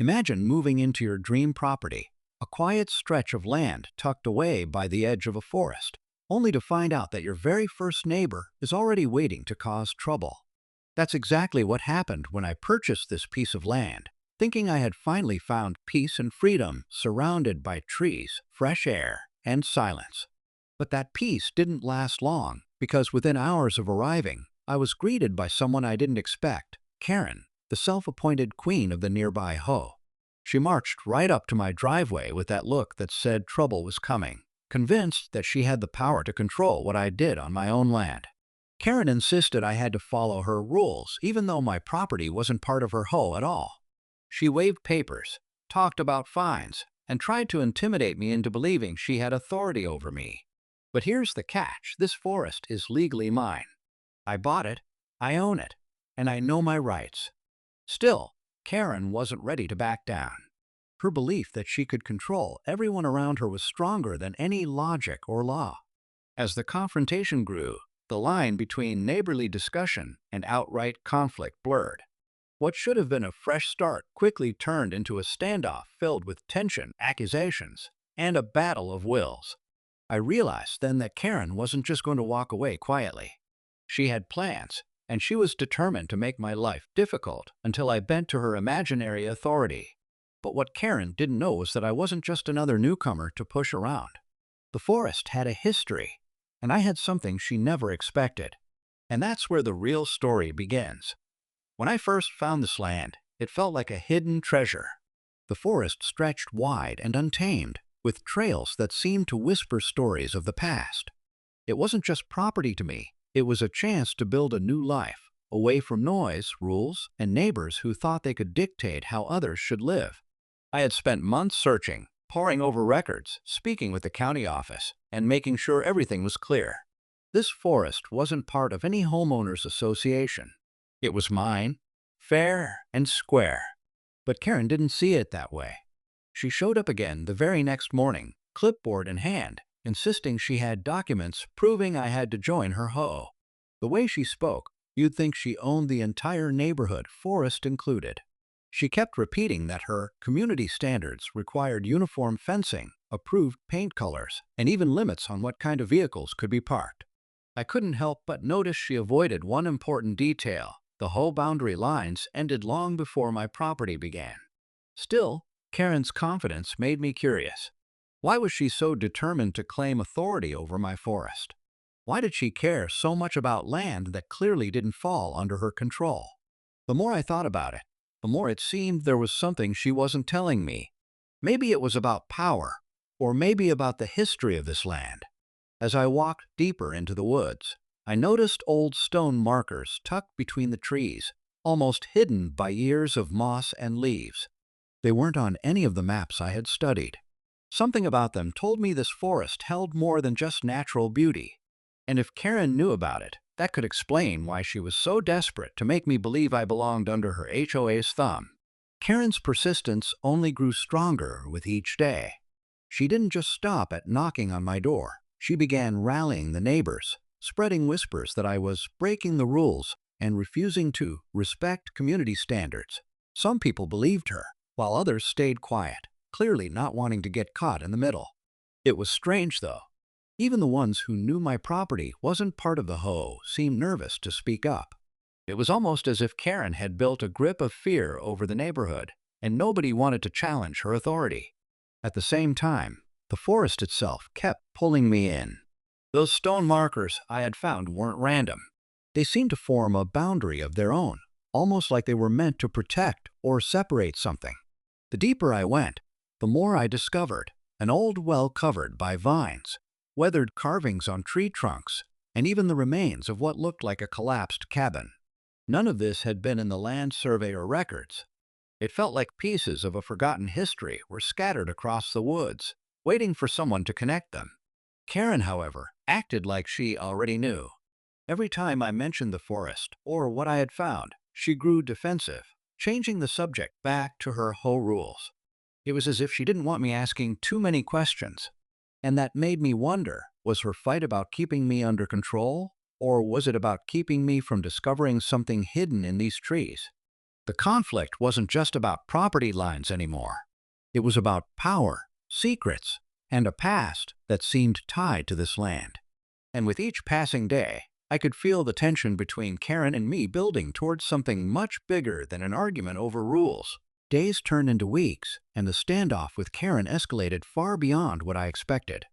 Imagine moving into your dream property, a quiet stretch of land tucked away by the edge of a forest, only to find out that your very first neighbor is already waiting to cause trouble. That's exactly what happened when I purchased this piece of land, thinking I had finally found peace and freedom surrounded by trees, fresh air, and silence. But that peace didn't last long because within hours of arriving, I was greeted by someone I didn't expect, Karen, the self-appointed queen of the nearby HOA. She marched right up to my driveway with that look that said trouble was coming, convinced that she had the power to control what I did on my own land. Karen insisted I had to follow her rules, even though my property wasn't part of her HOA at all. She waved papers, talked about fines, and tried to intimidate me into believing she had authority over me. But here's the catch: this forest is legally mine. I bought it, I own it, and I know my rights. Still, Karen wasn't ready to back down. Her belief that she could control everyone around her was stronger than any logic or law. As the confrontation grew, the line between neighborly discussion and outright conflict blurred. What should have been a fresh start quickly turned into a standoff filled with tension, accusations, and a battle of wills. I realized then that Karen wasn't just going to walk away quietly. She had plans, and she was determined to make my life difficult until I bent to her imaginary authority. But what Karen didn't know was that I wasn't just another newcomer to push around. The forest had a history, and I had something she never expected. And that's where the real story begins. When I first found this land, it felt like a hidden treasure. The forest stretched wide and untamed, with trails that seemed to whisper stories of the past. It wasn't just property to me, it was a chance to build a new life, away from noise, rules, and neighbors who thought they could dictate how others should live. I had spent months searching, poring over records, speaking with the county office, and making sure everything was clear. This forest wasn't part of any homeowners association. It was mine, fair and square. But Karen didn't see it that way. She showed up again the very next morning, clipboard in hand, insisting she had documents proving I had to join her HOA. The way she spoke, you'd think she owned the entire neighborhood, forest included. She kept repeating that her community standards required uniform fencing, approved paint colors, and even limits on what kind of vehicles could be parked. I couldn't help but notice she avoided one important detail. The HOA boundary lines ended long before my property began. Still, Karen's confidence made me curious. Why was she so determined to claim authority over my forest? Why did she care so much about land that clearly didn't fall under her control? The more I thought about it, the more it seemed there was something she wasn't telling me. Maybe it was about power, or maybe about the history of this land. As I walked deeper into the woods, I noticed old stone markers tucked between the trees, almost hidden by years of moss and leaves. They weren't on any of the maps I had studied. Something about them told me this forest held more than just natural beauty. And if Karen knew about it, that could explain why she was so desperate to make me believe I belonged under her HOA's thumb. Karen's persistence only grew stronger with each day. She didn't just stop at knocking on my door. She began rallying the neighbors, spreading whispers that I was breaking the rules and refusing to respect community standards. Some people believed her, while others stayed quiet, clearly not wanting to get caught in the middle. It was strange, though. Even the ones who knew my property wasn't part of the HOA seemed nervous to speak up. It was almost as if Karen had built a grip of fear over the neighborhood, and nobody wanted to challenge her authority. At the same time, the forest itself kept pulling me in. Those stone markers I had found weren't random. They seemed to form a boundary of their own, almost like they were meant to protect or separate something. The deeper I went, the more I discovered: an old well covered by vines, weathered carvings on tree trunks, and even the remains of what looked like a collapsed cabin. None of this had been in the land survey or records. It felt like pieces of a forgotten history were scattered across the woods, waiting for someone to connect them. Karen, however, acted like she already knew. Every time I mentioned the forest or what I had found, she grew defensive, changing the subject back to her HOA rules. It was as if she didn't want me asking too many questions. And that made me wonder, was her fight about keeping me under control, or was it about keeping me from discovering something hidden in these trees? The conflict wasn't just about property lines anymore. It was about power, secrets, and a past that seemed tied to this land. And with each passing day, I could feel the tension between Karen and me building towards something much bigger than an argument over rules. Days turned into weeks, and the standoff with Karen escalated far beyond what I expected.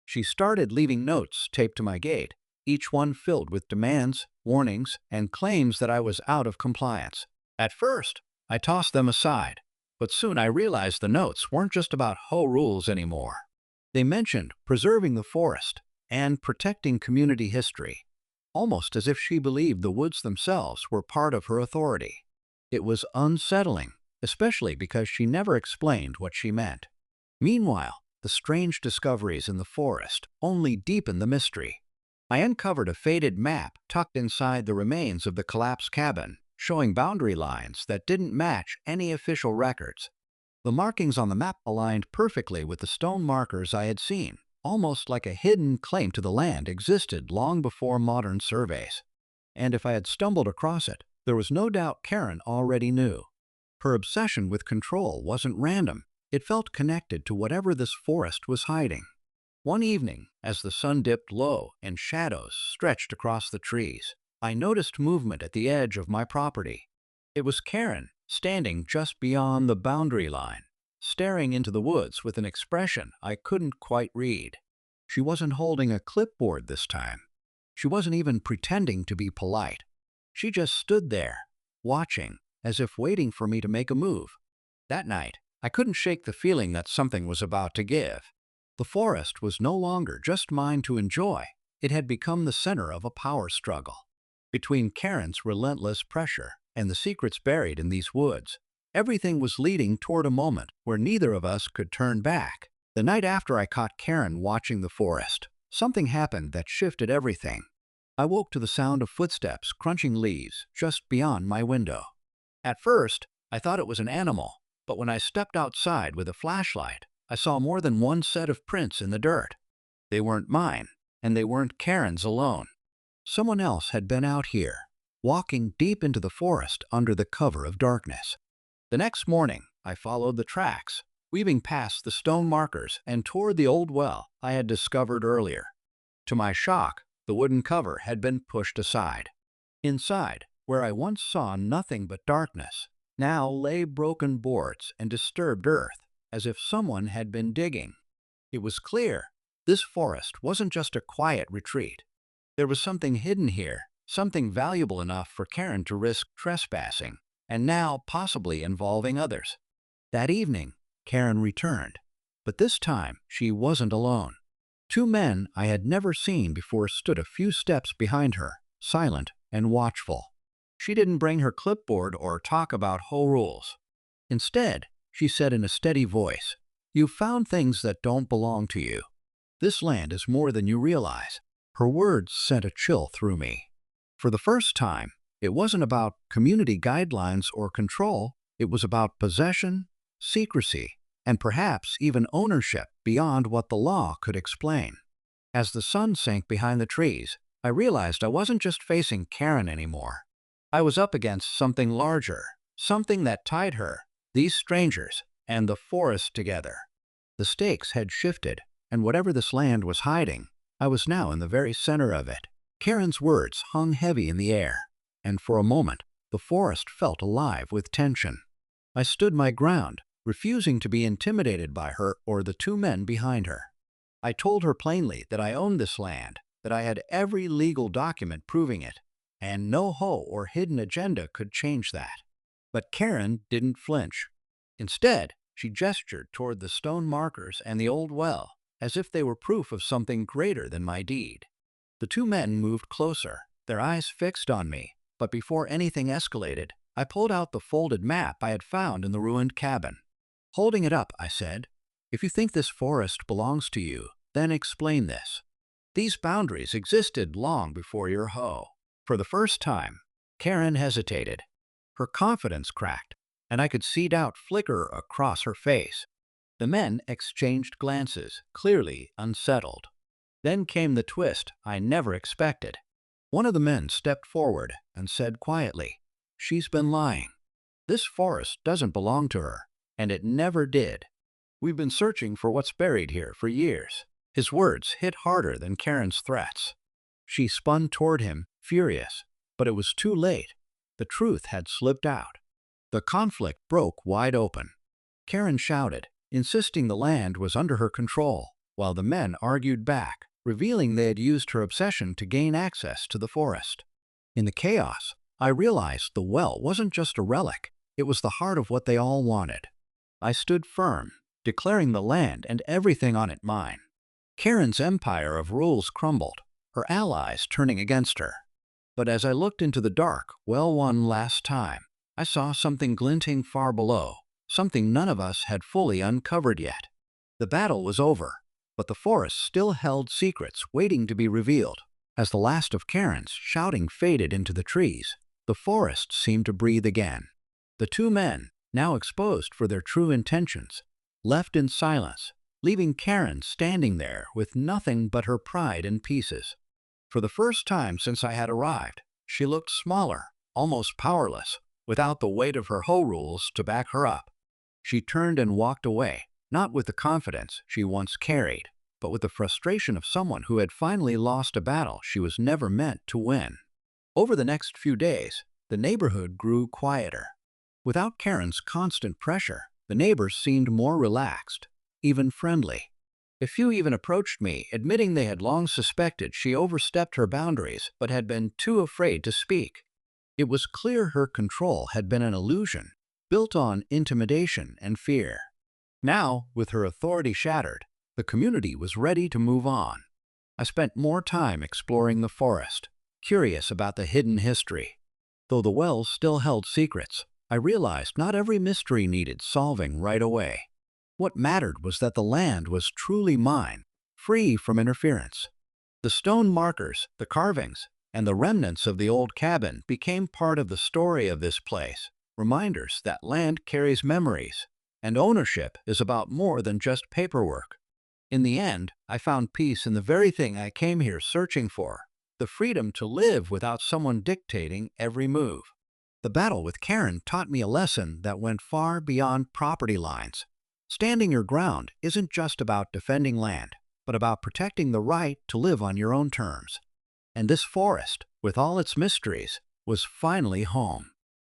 She started leaving notes taped to my gate, each one filled with demands, warnings, and claims that I was out of compliance. At first, I tossed them aside, but soon I realized the notes weren't just about HOA rules anymore. They mentioned preserving the forest and protecting community history, almost as if she believed the woods themselves were part of her authority. It was unsettling, especially because she never explained what she meant. Meanwhile, the strange discoveries in the forest only deepened the mystery. I uncovered a faded map tucked inside the remains of the collapsed cabin, showing boundary lines that didn't match any official records. The markings on the map aligned perfectly with the stone markers I had seen, almost like a hidden claim to the land existed long before modern surveys. And if I had stumbled across it, there was no doubt Karen already knew. Her obsession with control wasn't random. It felt connected to whatever this forest was hiding. One evening, as the sun dipped low and shadows stretched across the trees, I noticed movement at the edge of my property. It was Karen, standing just beyond the boundary line, staring into the woods with an expression I couldn't quite read. She wasn't holding a clipboard this time. She wasn't even pretending to be polite. She just stood there, watching, as if waiting for me to make a move. That night, I couldn't shake the feeling that something was about to give. The forest was no longer just mine to enjoy. It had become the center of a power struggle. Between Karen's relentless pressure and the secrets buried in these woods, everything was leading toward a moment where neither of us could turn back. The night after I caught Karen watching the forest, something happened that shifted everything. I woke to the sound of footsteps crunching leaves just beyond my window. At first, I thought it was an animal, but when I stepped outside with a flashlight, I saw more than one set of prints in the dirt. They weren't mine, and they weren't Karen's alone. Someone else had been out here, walking deep into the forest under the cover of darkness. The next morning, I followed the tracks, weaving past the stone markers and toward the old well I had discovered earlier. To my shock, the wooden cover had been pushed aside. Inside, where I once saw nothing but darkness, now lay broken boards and disturbed earth, as if someone had been digging. It was clear this forest wasn't just a quiet retreat. There was something hidden here, something valuable enough for Karen to risk trespassing, and now possibly involving others. That evening, Karen returned, but this time she wasn't alone. Two men I had never seen before stood a few steps behind her, silent and watchful. She didn't bring her clipboard or talk about HOA rules. Instead, she said in a steady voice, "You've found things that don't belong to you. This land is more than you realize." Her words sent a chill through me. For the first time, it wasn't about community guidelines or control. It was about possession, secrecy, and perhaps even ownership beyond what the law could explain. As the sun sank behind the trees, I realized I wasn't just facing Karen anymore. I was up against something larger, something that tied her, these strangers, and the forest together. The stakes had shifted, and whatever this land was hiding, I was now in the very center of it. Karen's words hung heavy in the air, and for a moment, the forest felt alive with tension. I stood my ground, refusing to be intimidated by her or the two men behind her. I told her plainly that I owned this land, that I had every legal document proving it, and no HOA or hidden agenda could change that. But Karen didn't flinch. Instead, she gestured toward the stone markers and the old well, as if they were proof of something greater than my deed. The two men moved closer, their eyes fixed on me, but before anything escalated, I pulled out the folded map I had found in the ruined cabin. Holding it up, I said, "If you think this forest belongs to you, then explain this. These boundaries existed long before your HOA." For the first time, Karen hesitated. Her confidence cracked, and I could see doubt flicker across her face. The men exchanged glances, clearly unsettled. Then came the twist I never expected. One of the men stepped forward and said quietly, "She's been lying." This forest doesn't belong to her, and it never did. We've been searching for what's buried here for years." His words hit harder than Karen's threats. She spun toward him, furious, but it was too late. The truth had slipped out. The conflict broke wide open. Karen shouted, insisting the land was under her control, while the men argued back, revealing they had used her obsession to gain access to the forest. In the chaos, I realized the well wasn't just a relic, it was the heart of what they all wanted. I stood firm, declaring the land and everything on it mine. Karen's empire of rules crumbled, her allies turning against her. But as I looked into the dark well one last time, I saw something glinting far below, something none of us had fully uncovered yet. The battle was over, but the forest still held secrets waiting to be revealed. As the last of Karen's shouting faded into the trees, the forest seemed to breathe again. The two men, now exposed for their true intentions, left in silence, leaving Karen standing there with nothing but her pride in pieces. For the first time since I had arrived, she looked smaller, almost powerless, without the weight of her HOA rules to back her up. She turned and walked away, not with the confidence she once carried, but with the frustration of someone who had finally lost a battle she was never meant to win. Over the next few days, the neighborhood grew quieter. Without Karen's constant pressure, the neighbors seemed more relaxed, even friendly. A few even approached me, admitting they had long suspected she overstepped her boundaries but had been too afraid to speak. It was clear her control had been an illusion, built on intimidation and fear. Now, with her authority shattered, the community was ready to move on. I spent more time exploring the forest, curious about the hidden history. Though the wells still held secrets, I realized not every mystery needed solving right away. What mattered was that the land was truly mine, free from interference. The stone markers, the carvings, and the remnants of the old cabin became part of the story of this place, reminders that land carries memories, and ownership is about more than just paperwork. In the end, I found peace in the very thing I came here searching for, the freedom to live without someone dictating every move. The battle with Karen taught me a lesson that went far beyond property lines. Standing your ground isn't just about defending land, but about protecting the right to live on your own terms. And this forest, with all its mysteries, was finally home.